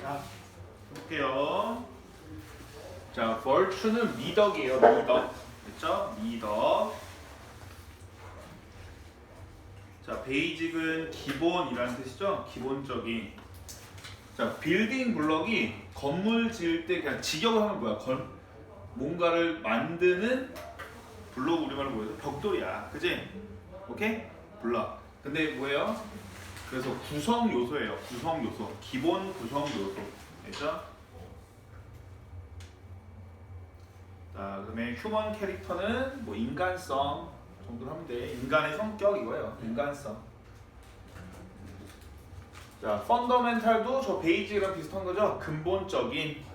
자, 볼게요. 자, virtue는 미덕이에요. 미덕. 됐죠? 미덕. 자, 베이직은 기본이라는 뜻이죠? 기본적인. 자, 빌딩 블럭이 건물 지을 때 그냥 직역을 하면 뭐야? 뭔가를 만드는 블록 우리말로 뭐예요? 벽돌이야. 그지? 오케이? 블럭. 근데 뭐예요? 그래서 구성 요소예요. 구성 요소. 기본 구성 요소. 됐죠? 자, 그다음에 휴먼 캐릭터는 뭐 인간성 정도로 하면 돼. 인간의 성격 이거예요. 인간성. 자, 펀더멘탈도 저 베이직이랑 비슷한 거죠. 근본적인.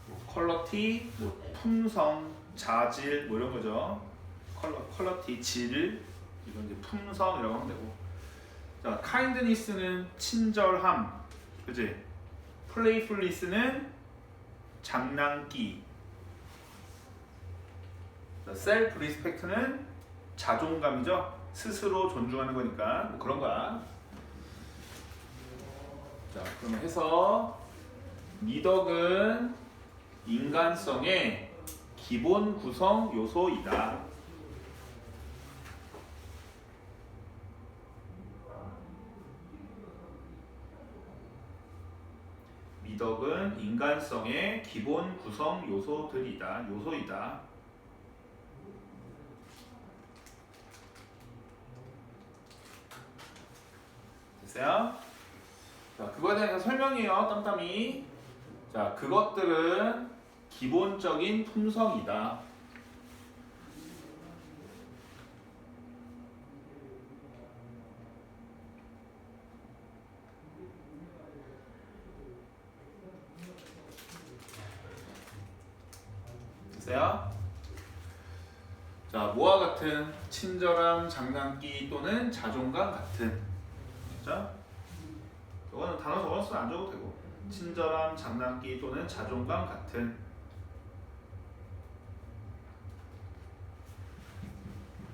뭐 퀄러티, 뭐 품성, 자질 뭐 이런 거죠. 퀄러티, 질 이건 이제 품성이라고 하면 되고. 자, kindness는 친절함, 그지? playfulness는 장난기. 자, self-respect는 자존감이죠. 스스로 존중하는 거니까 뭐 그런 거야. 자, 그러면 해서 미덕은 인간성의 기본 구성 요소이다. 미덕은 인간성의 기본 구성 요소들이다. 요소이다. 됐어요? 자, 그거에 대해서 설명이에요. 땀땀이. 자, 그것들은 기본적인 품성이다. 됐어요? 자, 뭐와 같은 친절함, 장난기 또는 자존감 같은. 자, 이거는 단어 적어서 안 적어도 되고. 친절함, 장난기 또는 자존감 같은.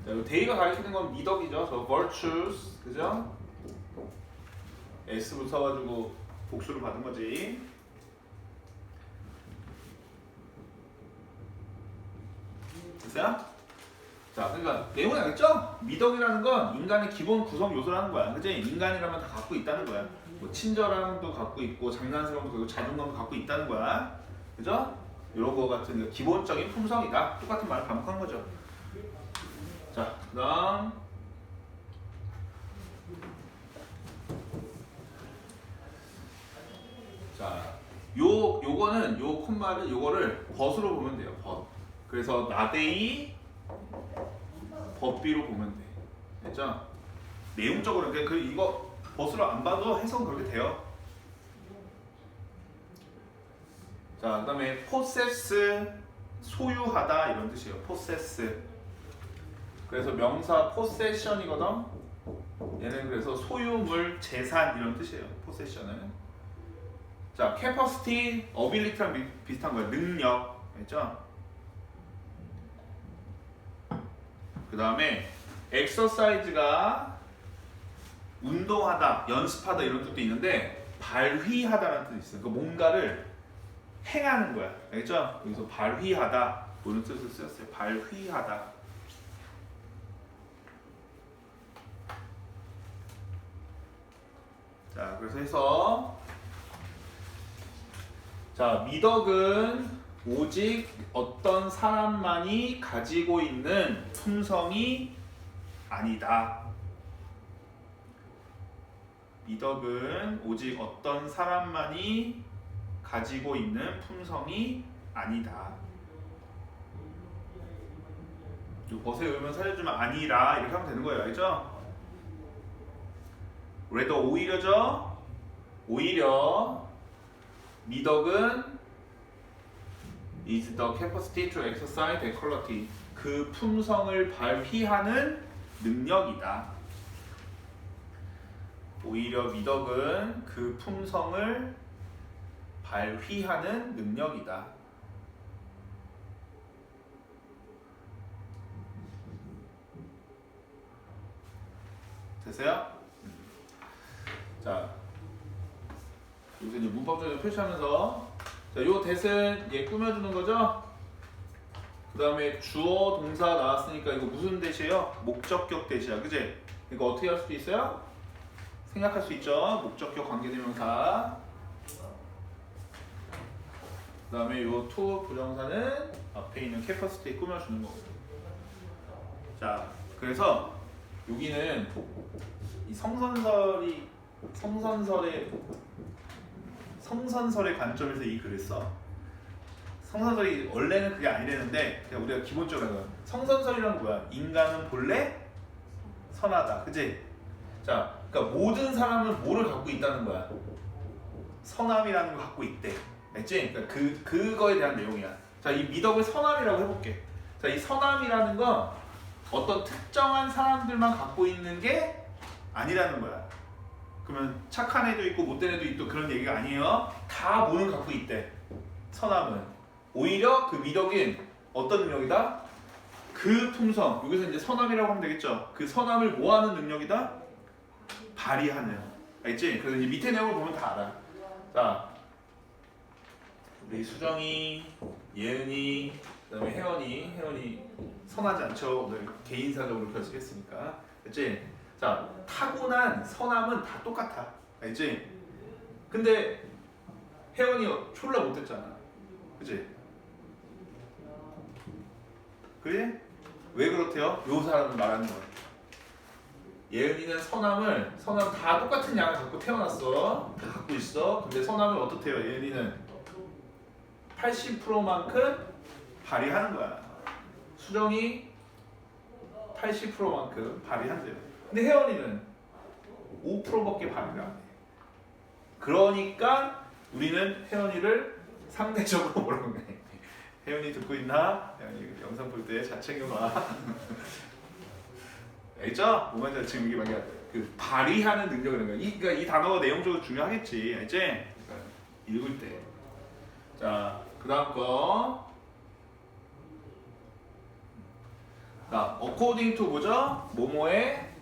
자, 이거 데이가 가리키는 건 미덕이죠. 저 virtues, 그죠? S 붙어가지고 복수를 받은 거지. 됐어요? 자, 그러니까 내용이 알겠죠? 미덕이라는 건 인간의 기본 구성 요소라는 거야. 그지? 인간이라면 다 갖고 있다는 거야. 뭐 친절함도 갖고 있고 장난스러움도 갖고 자존감도 갖고 있다는 거야. 그죠? 이런 거 같은 기본적인 품성이다. 똑같은 말을 반복한 거죠. 자, 그다음 자, 요거는 요 콤마를 요거를 벗으로 보면 돼요. 벗. 그래서 나데이 법비로 보면 돼. 됐죠? 내용적으로 그 이거 벗으로 안 봐도 해석은 그렇게 돼요. 자, 그다음에 possess 소유하다 이런 뜻이에요. possess. 그래서 명사 possession이거든. 얘는 그래서 소유물, 재산 이런 뜻이에요. possession은. 자, capacity, ability랑 비슷한 거예요. 능력. 알죠? 그 다음에 exercise가 운동하다, 연습하다 이런 뜻도 있는데 발휘하다라는 뜻이 있어요. 그러니까 뭔가를 행하는 거야. 알겠죠? 여기서 발휘하다 이런 뜻을 쓰였어요. 발휘하다. 자, 그래서 해서 자, 미덕은 오직 어떤 사람만이 가지고 있는 품성이 아니다. 미덕은 오직 어떤 사람만이 가지고 있는 품성이 아니다. 이 벗에 의면 살려주면 아니라 이렇게 하면 되는 거예요. 알죠? 그래도 오히려죠? 오히려 미덕은 is the capacity to exercise the quality. 그 품성을 발휘하는 능력이다. 오히려 미덕은 그 품성을 발휘하는 능력이다. 됐어요? 자, 여기서 이제 문법적으로 표시하면서 자, 요 대은 얘 꾸며주는 거죠. 그 다음에 주어 동사 나왔으니까 이거 무슨 대시예요? 목적격 대시야, 그지? 이거 어떻게 할 수도 있어요? 생각할 수 있죠. 목적격 관계대명사. 그 다음에 요 to 부정사는 앞에 있는 캐퍼시티에 꾸며주는 거고요. 자, 그래서 여기는 이 성선설의 관점에서 이 글을 써. 성선설이 원래는 그게 아니랬는데 그냥 우리가 기본적으로 하는 거야. 성선설이란 뭐야? 인간은 본래 선하다, 그지? 자, 그러니까 모든 사람은 뭐를 갖고 있다는 거야? 선함이라는 걸 갖고 있대. 알지? 그러니까 그거에 대한 내용이야. 자, 이 미덕을 선함이라고 해볼게. 자, 이 선함이라는 건 어떤 특정한 사람들만 갖고 있는 게 아니라는 거야. 그러면 착한 애도 있고 못된 애도 있고 그런 얘기가 아니에요. 다 뭐는 갖고 있대. 선함은. 오히려 그 미덕인 어떤 능력이다? 그 품성. 여기서 이제 선함이라고 하면 되겠죠. 그 선함을 뭐 하는 능력이다? 발휘하는. 알지? 그래서 이제 밑에 내용을 보면 다 알아. 자, 우리 수정이, 예은이, 그다음에 혜원이 선하지 않죠. 오늘 개인사적으로 결석했으니까. 알지? 자, 타고난 선함은 다 똑같아. 알지? 근데 혜원이 졸라 못했잖아. 그치? 그래? 왜 그렇대요? 요 사람을 말하는 거야. 예은이는 선함 다 똑같은 양을 갖고 태어났어. 다 갖고 있어. 근데 선함을 어떻대요? 예은이는 80%만큼 발휘하는 거야. 수정이 80%만큼 발휘한대요. 근데 혜원이는 5%밖에 발휘가 안 해. 그러니까 우리는 혜원이를 상대적으로 뭐라고 해? 혜원이 듣고 있나? 혜원이 영상 볼 때 잘 챙겨봐. 알죠? 뭔가 지금 이게 말이야 그 발휘하는 능력이라는 거야. 그러니까 이 단어가 내용적으로 중요하겠지, 알지? 그러니까 읽을 때. 자, 그다음 거. 자, according to 뭐죠? 뭐뭐에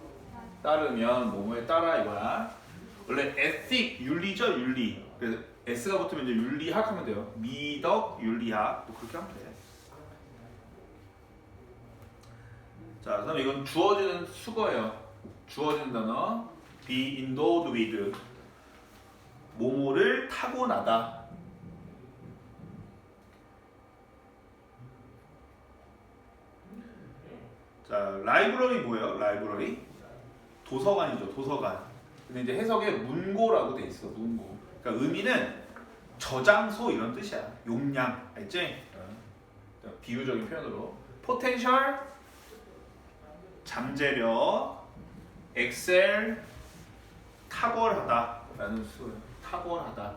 따르면, 뭐뭐에 따라 이거야. 원래 ethic 윤리죠, 윤리. 그래서 S가 붙으면 이제 윤리학 하면 돼요. 미덕, 윤리학. 또 그렇게 하면 돼. 자, 그다음에 이건 주어지는 수거예요. 주어지는 단어. be endowed with. 뭐뭐를 타고나다. 자, 라이브러리 뭐예요? 라이브러리? 도서관이죠, 도서관. 근데 이제 해석에 문고라고 돼 있어, 문고. 그러니까 의미는 저장소 이런 뜻이야. 용량, 알지? 비유적인 표현으로. 포텐셜, 잠재력, 엑셀, 탁월하다라는 수예요. 탁월하다.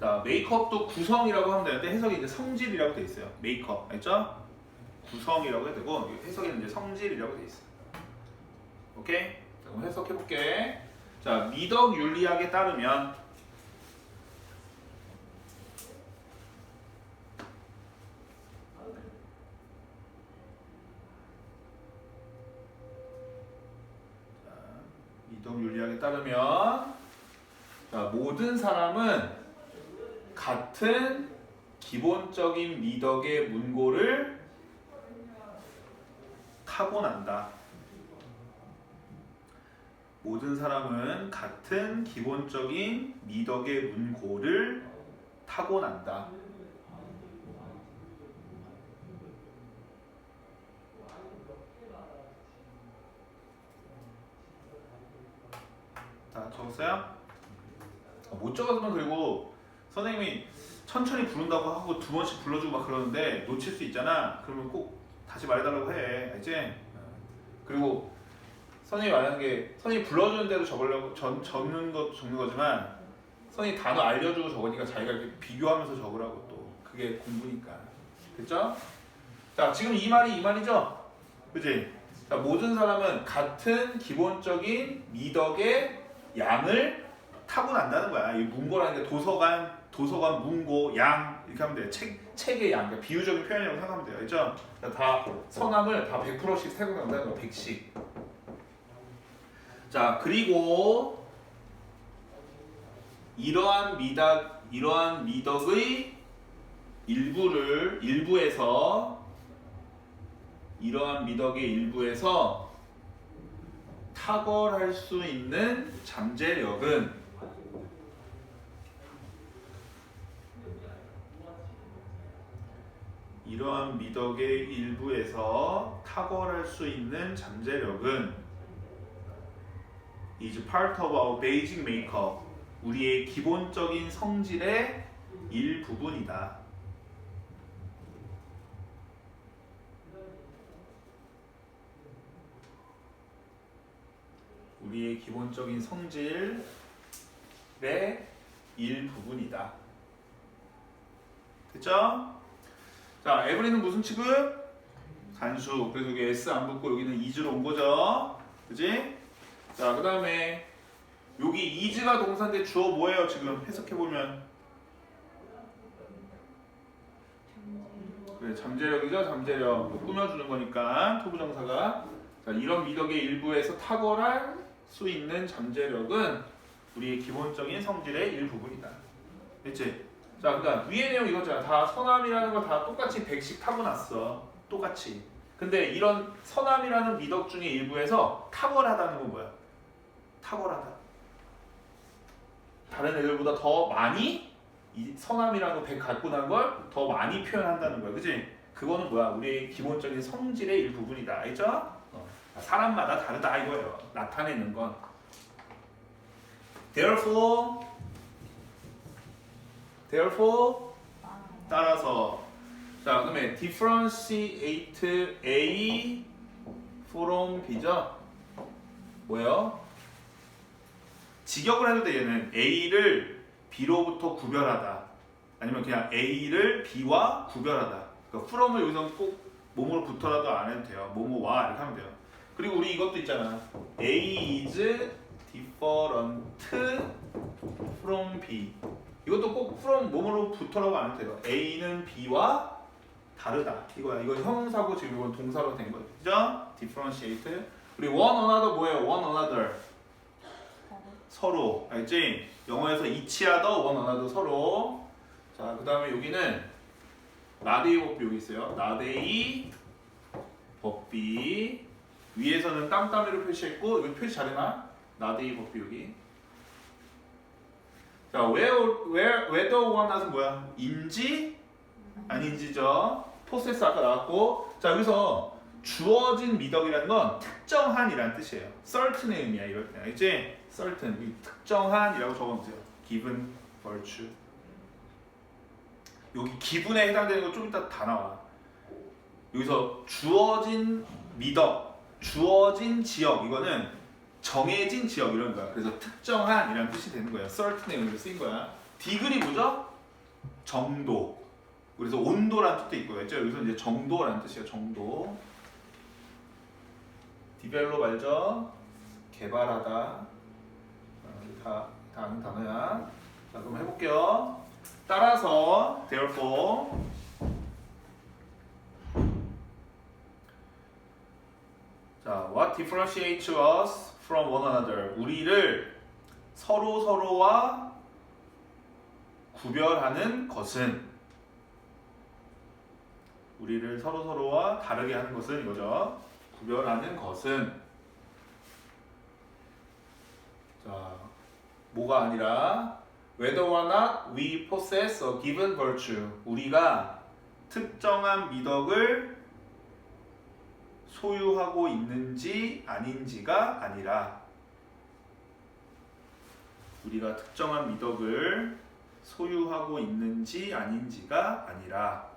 자, 메이크업도 구성이라고 하면 되는데 해석이 이제 성질이라고 돼 있어요. 메이크업, 알죠? 구성이라고 해도 되고 해석에는 이제 성질이라고 돼 있어. 오케이? 자, 그럼 해석해 볼게. 자, 미덕 윤리학에 따르면 미덕 윤리학에 따르면 자, 모든 사람은 같은 기본적인 미덕의 문고를 타고난다. 모든 사람은 같은 기본적인 미덕의 문고를 타고난다. 자, 적었어요? 못 적었으면 그리고 선생님이 천천히 부른다고 하고 2번씩 불러주고 막 그러는데 놓칠 수 있잖아. 그러면 꼭 다시 말해달라고 해. 알지? 그리고 선생님이 말하는 게 선생님이 불러주는 대로 적으려고 적는 것도 적는 거지만 선생님이 단어 알려주고 적으니까 자기가 이렇게 비교하면서 적으라고 또 그게 공부니까. 됐죠? 자, 지금 이 말이죠? 그치? 자, 모든 사람은 같은 기본적인 미덕의 양을 타고난다는 거야. 이 문고라는 게 도서관, 문고, 양 이렇게 하면 돼. 책의 양, 그러니까 비유적인 표현이라고 생각하면 돼요. 알죠? 다 선함을 다 100%씩 타고난다는 거야. 100씩. 자, 그리고 이러한 미덕의 일부에서 탁월할 수 있는 잠재력은 이러한 미덕의 일부에서 탁월할 수 있는 잠재력은 is part of our basic makeup. 우리의 기본적인 성질의 일부분이다. 우리의 기본적인 성질의 일부분이다. 됐죠? 자, 에브리는 무슨 취급? 간수. 그래서 여기 S 안 붙고 여기는 is로 온 거죠. 그지? 자, 그 다음에 여기 is가 동사인데 주어 뭐예요? 지금 해석해보면. 그래, 잠재력이죠? 잠재력. 뭐 꾸며주는 거니까, 토부정사가. 자, 이런 미덕의 일부에서 탁월할 수 있는 잠재력은 우리의 기본적인 성질의 일부분이다. 됐지? 자, 그다음 위의 내용 이거잖아. 다 선함이라는 걸 다 똑같이 100씩 타고났어. 똑같이. 근데 이런 선함이라는 미덕 중의 일부에서 탁월하다는 건 뭐야? 탁월하다. 다른 애들보다 더 많이 이 선함이라는 거 100 갖고 난 걸 더 많이 표현한다는 거야. 그지? 그거는 뭐야? 우리의 기본적인 성질의 일부분이다. 알죠? 사람마다 다르다 이거예요. 나타내는 건. Therefore 따라서 자, 그다음에 differentiate A from B죠? 뭐예요? 직역을 해도 돼. 얘는 A를 B로부터 구별하다. 아니면 그냥 A를 B와 구별하다. 그러니까 from을 여기서 꼭 뭐뭐로 붙어라도 안 해도 돼요. 뭐뭐와 이렇게 하면 돼요. 그리고 우리 이것도 있잖아. A is different from B. 이것도 꼭 from 뭐뭐로 붙어라고 안 해도 돼요. A는 B와 다르다. 이거야. 이건 형용사고 지금 이건 동사로 된 거죠. 그죠? differentiate. 그리고 one another 뭐예요? one another. 서로. 알지? 영어에서 each other, one another 서로. 자, 그 다음에 여기는 나데이 법비 여기 있어요. 나데이 법비. 위에서는 땀땀이로 표시했고 여기 표시 잘해놔. 나데이 법비 여기. 자, whether or not은 뭐야? 인지? 아닌지죠. 포세스 아까 나왔고. 자, 여기서 주어진 미덕이라는 건 특정한이라는 뜻이에요. certain의 의미야 이럴 때. 알지? certain. 특정한이라고 적어놓으세요. given virtue. 여기 기분에 해당되는 거 좀 이따 다 나와. 여기서 주어진 미덕, 주어진 지역 이거는 정해진 지역 이런 거야. 그래서 특정한이라는 뜻이 되는 거야. certain의 의미로 쓰인 거야. 디그리 뭐죠? 정도. 그래서 온도라는 뜻도 있고요. 여기서 이제 정도라는 뜻이에요. 정도. develop 알죠? 개발하다. 다 아는 단어야. 자, 그럼 해볼게요. 따라서 therefore 자, what differentiates us from one another? 우리를 서로와 구별하는 것은 우리를 서로와 다르게 하는 것은 이거죠. 구별하는 것은 자, 뭐가 아니라 whether or not we possess a given virtue. 우리가 특정한 미덕을 소유하고 있는지 아닌지가 아니라 우리가 특정한 미덕을 소유하고 있는지 아닌지가 아니라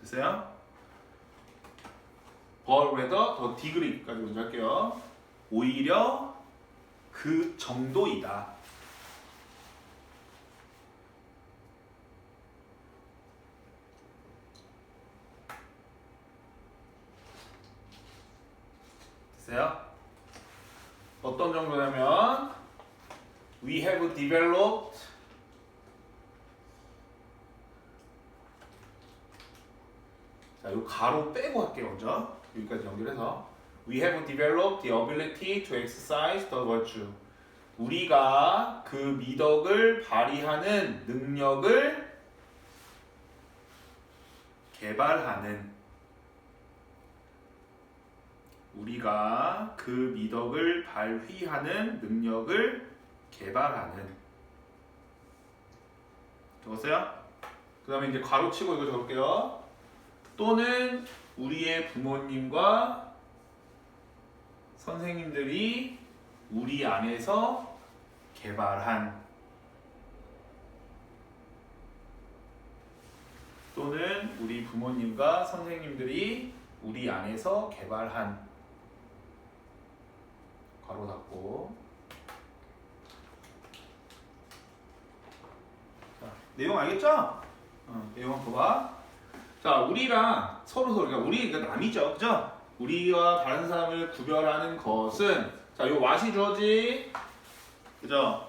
됐어요? but whether 더 degree까지 먼저 할게요. 오히려 그 정도이다. 됐어요? 어떤 정도냐면 we have developed 자, 요 가로 빼고 할게요. 먼저 여기까지 연결해서 We have developed the ability to exercise the virtue. 우리가 그 미덕을 발휘하는 능력을 개발하는 우리가 그 미덕을 발휘하는 능력을 개발하는 적었어요? 그 다음에 이제 괄호치고 이거 적을게요. 또는 우리의 부모님과 선생님들이 우리 안에서 개발한 또는 우리 부모님과 선생님들이 우리 안에서 개발한 괄호 닫고 자, 내용 알겠죠? 내용 한번 봐봐. 자, 우리랑 서로 그러니까 우리가 남이죠, 그죠? 우리와 다른 사람을 구별하는 것은 자, 요 what이 주어지, 그죠?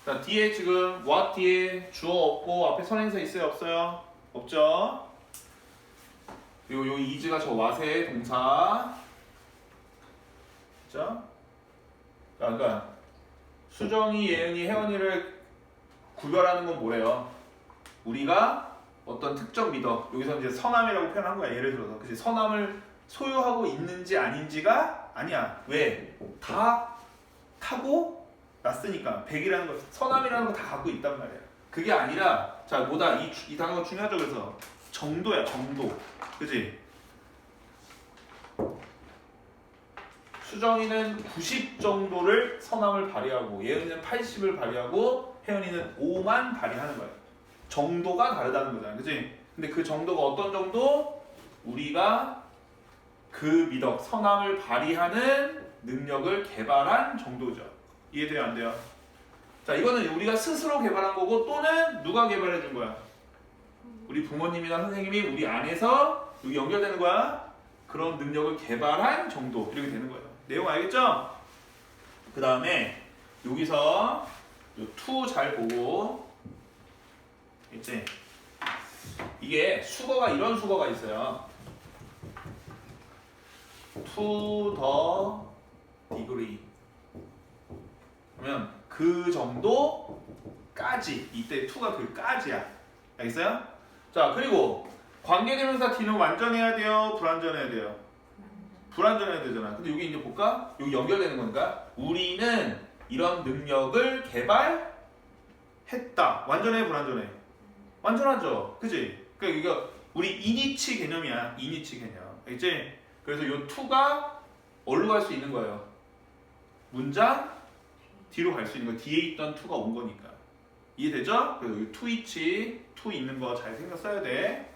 자, 뒤에 지금 what 뒤에 주어 없고 앞에 선행사 있어요, 없어요? 없죠? 그리고 요 is가 저 what의 동사, 그죠? 자, 그러니까 수정이, 예은이, 혜원이를 구별하는 건 뭐래요? 우리가 어떤 특정 미덕, 여기서 이제 선함이라고 표현한 거야. 예를 들어서, 그치? 선함을 소유하고 있는지 아닌지가 아니야. 왜? 다 타고 났으니까 100이라는 거, 선함이라는 거 다 갖고 있단 말이야. 그게 아니라, 자, 뭐다? 이 단어가 중요하죠. 그래서 정도야, 정도. 그치? 수정이는 90 정도를 선함을 발휘하고, 예은이는 80을 발휘하고, 혜연이는 5만 발휘하는 거야. 정도가 다르다는 거잖아, 그치? 근데 그 정도가 어떤 정도? 우리가 그 미덕, 선함을 발휘하는 능력을 개발한 정도죠. 이해돼요, 안 돼요? 자, 이거는 우리가 스스로 개발한 거고, 또는 누가 개발해 준 거야? 우리 부모님이나 선생님이 우리 안에서 여기 연결되는 거야. 그런 능력을 개발한 정도, 이렇게 되는 거예요. 내용 알겠죠? 그 다음에 여기서 요 to 잘 보고, 이제 이게 수거가 이런 수거가 있어요. to the degree. 그러면 그 정도까지. 이때 to가 그까지야. 알겠어요? 자, 그리고 관계대명사 D는 완전해야 돼요? 불완전해야 돼요? 불완전해야 되잖아. 근데 여기 이제 볼까? 여기 연결되는 거니까 우리는 이런 능력을 개발했다. 완전해, 불완전해? 완전하죠. 그치? 그러니까 이거 우리 이니치 개념이야. 이니치 개념. 알겠지? 그래서 요 to가 어디로 갈 수 있는 거예요? 문장 뒤로 갈 수 있는 거. 뒤에 있던 to가 온 거니까. 이해되죠? 그래서 여기 to 있지. to 있는 거 잘 신경 써야 돼.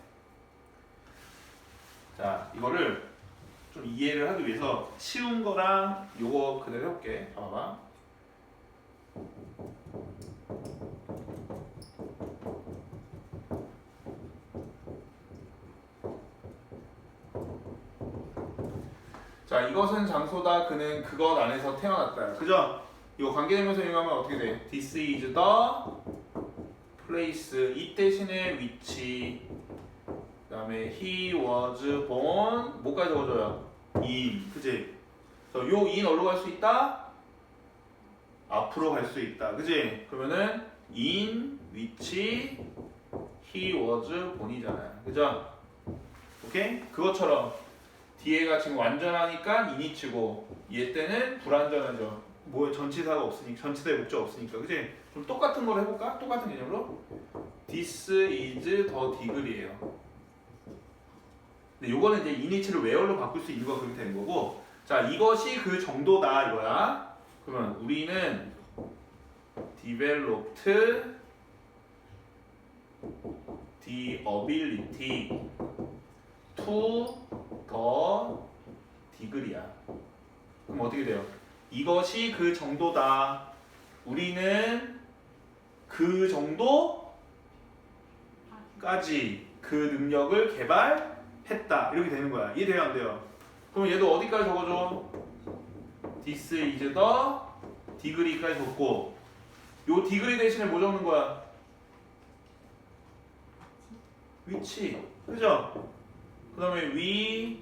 자, 이거를 좀 이해를 하기 위해서 쉬운 거랑 요거 그대로 해볼게. 봐봐. 자, 이것은 장소다. 그는 그것 안에서 태어났다. 그죠? 이거 관계대명사 이용하면 어떻게 돼? This is the place. 이 대신에 위치. 그 다음에 he was born. 뭐까지 적어줘요? in. 그치? 요 in 어디로 갈 수 있다? 앞으로 갈 수 있다. 그치? 그러면은 in which he was born이잖아요. 그죠? 오케이? 그것처럼 뒤에가 지금 완전하니까 in이치고 얘 때는 불완전하죠. 뭐 전치사가 없으니까, 전치사의 목적 없으니까. 그치? 좀 똑같은 걸 해볼까? 똑같은 개념으로 This is the degree예요. 근데 요거는 이제 in이치를 where로 바꿀 수 있는 거 그렇게 되는 거고, 자, 이것이 그 정도다 이거야. 그러면 우리는 developed the ability to the degree야. 그럼 어떻게 돼요? 이것이 그 정도다. 우리는 그 정도까지 그 능력을 개발했다. 이렇게 되는 거야. 이해돼요, 안 돼요? 그럼 얘도 어디까지 적어줘? This is the degree까지 적고, 요 degree 대신에 뭐 적는 거야? 위치. 그죠? 그 다음에 we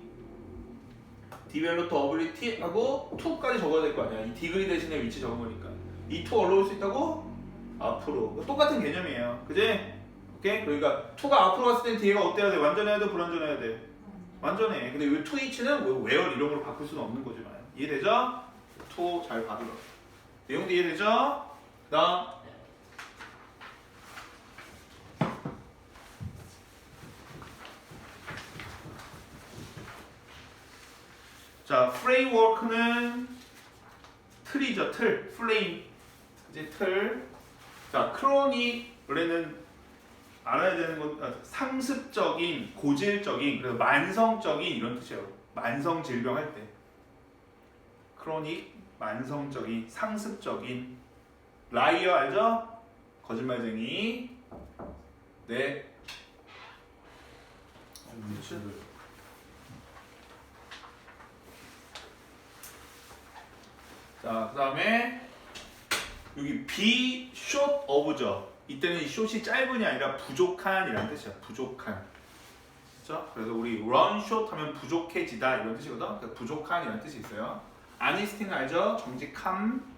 develop the ability 하고 to까지 적어야 될 거 아니야. 이 디그리 대신에 위치 적은 거니까. 이 to 올라올 수 있다고? 앞으로. 똑같은 개념이에요. 그지? 오케이? 그러니까 to가 앞으로 갔을 때 뒤에가 어때야 돼? 완전해야 돼? 불완전해야 돼? 완전해. 근데 이 to each는 where 이런 걸로 바꿀 수는 없는 거지만. 이해되죠? to 잘 받으러. 내용도 이해되죠? 그 다음 자, framework는 틀이죠, 틀. flame. 이제 틀. 자, 크로닉 원래는 알아야 되는 건 상습적인, 고질적인, 그래서 만성적인 이런 뜻이에요. 만성 질병 할 때. 크로닉, 만성적인, 상습적인. 라이어 알죠? 거짓말쟁이. 네. 자, 그 다음에 여기 be short of죠. 이때는 이 short이 짧은이 아니라 부족한이라는 뜻이야. 부족한. 그렇죠? 그래서 우리 run short 하면 부족해지다 이런 뜻이거든. 그러니까 부족한이라는 뜻이 있어요. honest는 알죠? 정직함.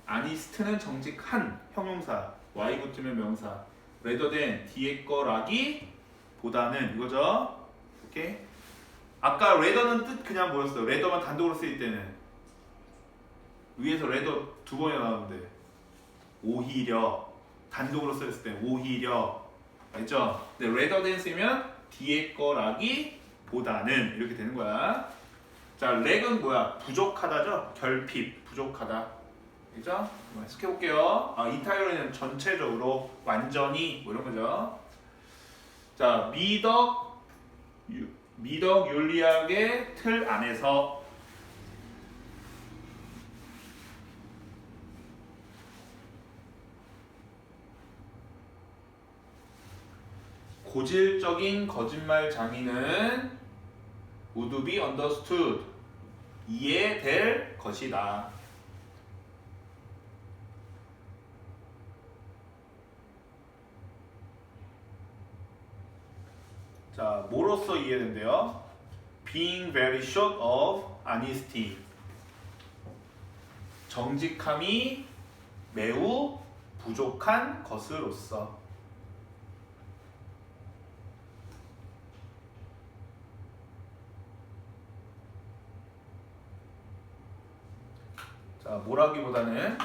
honest는 정직한 형용사. y 붙으면 명사. rather than 뒤에 거라기 보다는 이거죠. 오케이? 아까 rather는 뜻 그냥 뭐였어요? rather만 단독으로 쓰일 때는 위에서 rather 두 번이나 나오는데 오히려 단독으로 쓰였을 때 오히려 알죠? 근데 rather than 쓰면 뒤에 거라기 보다는 이렇게 되는 거야. 자, 렉은 뭐야? 부족하다죠? 결핍, 부족하다. 그죠? 해석해 볼게요. entirely는 전체적으로, 완전히 뭐 이런 거죠. 자, 미덕 윤리학의 틀 안에서 고질적인 거짓말 장인은 would be understood 이해될 것이다. 자, 뭐로써 이해된대요? Being very short of honesty. 정직함이 매우 부족한 것으로서. 자, 뭐라기보다는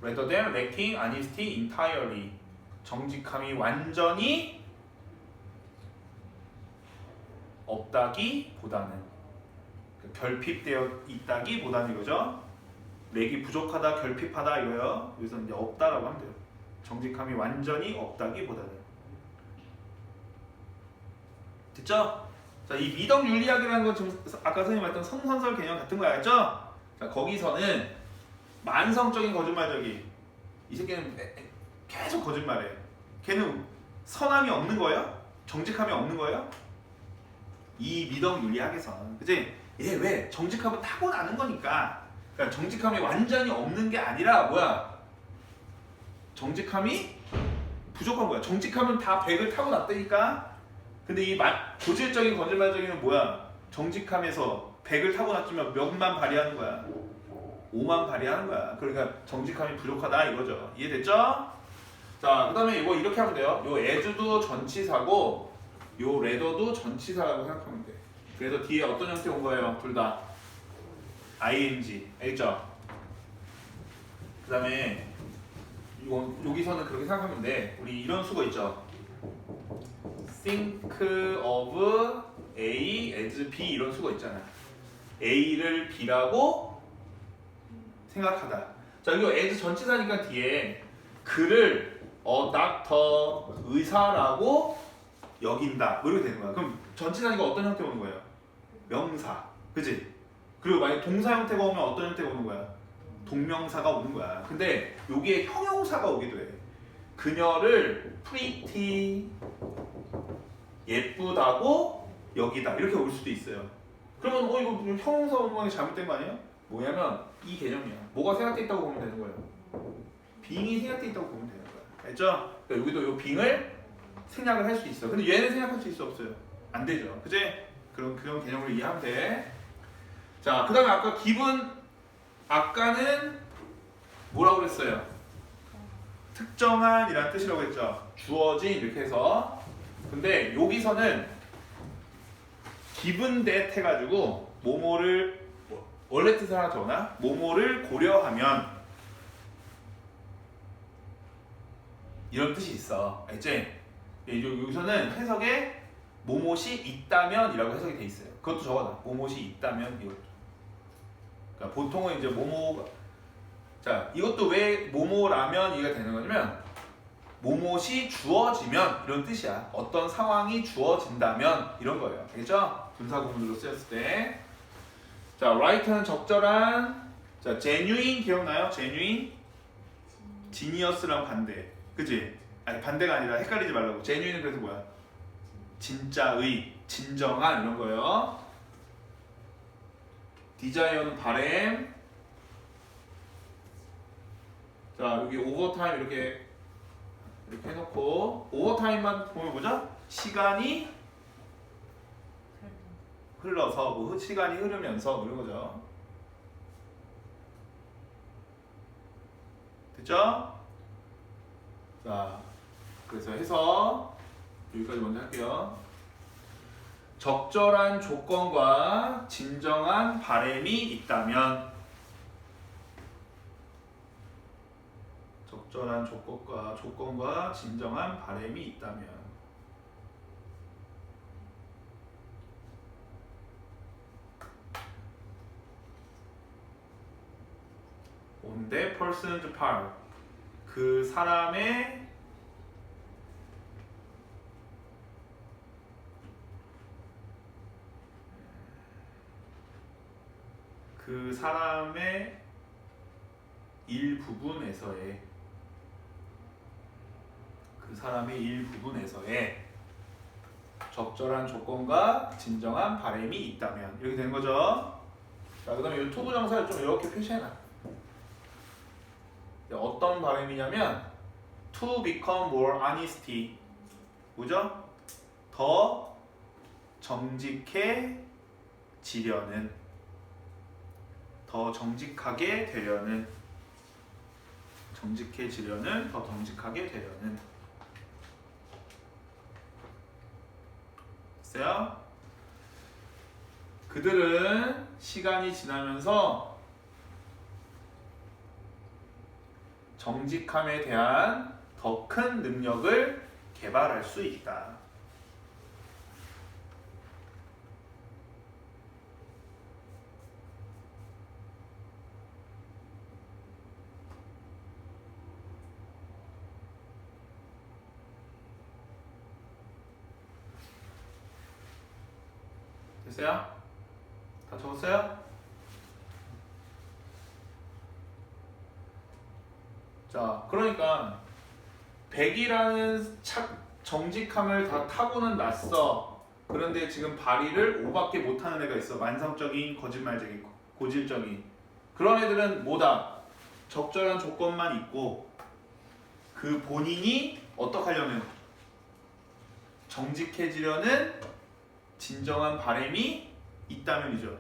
rather than lacking honesty entirely. 정직함이 완전히 없다기보다는, 결핍되어 있다기보다는 이거죠. 렉이 부족하다, 결핍하다 이거요. 여기서 이제 없다라고 하면 돼요. 정직함이 완전히 없다기보다는. 됐죠? 자, 이 미덕 윤리학이라는 건 지금 아까 선생님 말했던 성선설 개념 같은 거 알죠? 자, 거기서는 만성적인 거짓말적이 이 새끼는 계속 거짓말해. 걔는 선함이 없는 거예요? 정직함이 없는 거예요? 이 미덕 윤리학에서는, 그치? 얘 왜? 정직함은 타고나는 거니까. 그러니까 정직함이 완전히 없는 게 아니라 뭐야? 정직함이 부족한 거야. 정직함은 다 100을 타고났다니까. 근데 이 고질적인 거짓말적이는 뭐야? 정직함에서 100을 타고났지만 몇만 발휘하는 거야? 5만 발휘하는 거야. 그러니까 정직함이 부족하다 이거죠. 이해됐죠? 자, 그 다음에 이거 이렇게 하면 돼요. 요 as도 전치사고 요 rather도 전치사라고 생각하면 돼. 그래서 뒤에 어떤 형태 온 거예요? 둘 다 ing. 알겠죠? 그 다음에 여기서는 그렇게 생각하면 돼. 우리 이런 수거 있죠? think of A as B 이런 수거 있잖아. A를 B라고 생각하다. 자, 이거 as 전치사니까 뒤에 그를 doctor 의사라고 여긴다. 뭐 이렇게 되는 거야. 그럼 전치사니까 어떤 형태 오는 거예요? 명사. 그치? 그리고 만약 동사 형태가 오면 어떤 형태가 오는 거야? 동명사가 오는 거야. 근데 여기에 형용사가 오기도 해. 그녀를 pretty 예쁘다고 여기다 이렇게 올 수도 있어요. 그러면 이거 형용사 오는 거 잘못된 거 아니에요? 뭐냐면 이 개념이야. 뭐가 생략돼 있다고 보면 되는 거예요. 빙이 생략돼 있다고 보면 되는 거야. 알죠? 그러니까 여기도 이 빙을 생략을 할 수 있어. 근데 얘는 생략할 수 있어 없어요? 안 되죠. 그지? 그런 개념으로 이해하면 돼. 자, 그 다음에 아까 기분, 아까는 뭐라고 그랬어요? 특정한이라는 뜻이라고 했죠. 주어진 이렇게 해서. 근데 여기서는 기분 that 해가지고 뭐뭐를 원래 뜻을 하나 적어놔? 뭐뭐를 고려하면 이런 뜻이 있어. 알지? 여기서는 해석에 뭐뭇이 있다면 이라고 해석이 돼 있어요. 그것도 적어놔. 뭐뭇이 있다면 이것도. 그러니까 보통은 이제 뭐뭐가 자 이것도 왜 뭐뭐라면 이가 되는 거냐면 뭐뭇이 주어지면 이런 뜻이야. 어떤 상황이 주어진다면 이런 거예요. 알겠죠? 분사구문으로 쓰였을 때. 자, right는 적절한. 자, genuine 기억나요? genuine? genius랑 반대. 그치? 아니 반대가 아니라 헷갈리지 말라고. genuine은 그래서 뭐야? 진짜의, 진정한 이런 거예요. desire는 바램. 자, 여기 오버타임 이렇게 해놓고 오버타임만 보면 뭐죠? 시간이 흘러서 뭐 시간이 흐르면서 이런 거죠. 됐죠? 자, 그래서 해서 여기까지 먼저 할게요. 적절한 조건과 진정한 바램이 있다면 적절한 조건과 진정한 바램이 있다면 on that person's part 그 사람의 일부분에서의 적절한 조건과 진정한 바램이 있다면 이렇게 되는 거죠. 자, 그 다음에 이 to 부정사를 좀 이렇게 표시해놔. 어떤 바램이냐면 to become more honesty 뭐죠? 더 정직해지려는 더 정직하게 되려는 더 정직하게 되려는 됐어요? 그들은 시간이 지나면서 정직함에 대한 더 큰 능력을 개발할 수 있다. 됐어요? 다 적었어요? 자, 그러니까 100이라는 정직함을 다 타고는 났어. 그런데 지금 발휘를 5밖에 못하는 애가 있어. 만성적인 거짓말쟁이, 고질적인. 그런 애들은 뭐다? 적절한 조건만 있고 그 본인이 어떻게 하려는 정직해지려는 진정한 바램이 있다면이죠.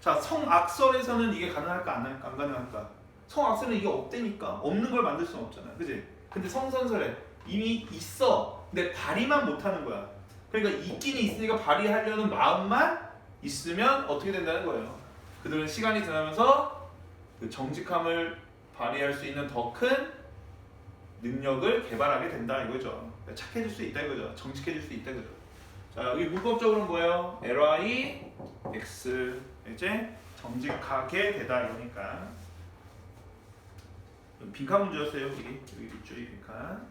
자, 성악설에서는 이게 가능할까 안 가능할까? 성악설은 이게 없다니까. 없는 걸 만들 수는 없잖아. 그지? 근데 성선설에 이미 있어. 근데 발휘만 못하는 거야. 그러니까 있기는 있으니까 발휘하려는 마음만 있으면 어떻게 된다는 거예요. 그들은 시간이 지나면서 그 정직함을 발휘할 수 있는 더 큰 능력을 개발하게 된다 이거죠. 착해질 수 있다 이거죠. 정직해질 수 있다 이거죠. 자, 여기 문법적으로는 뭐예요? LI X 이제 정직하게 되다 이러니까 빈칸 문제였어요. 여기 밑줄이 빈칸.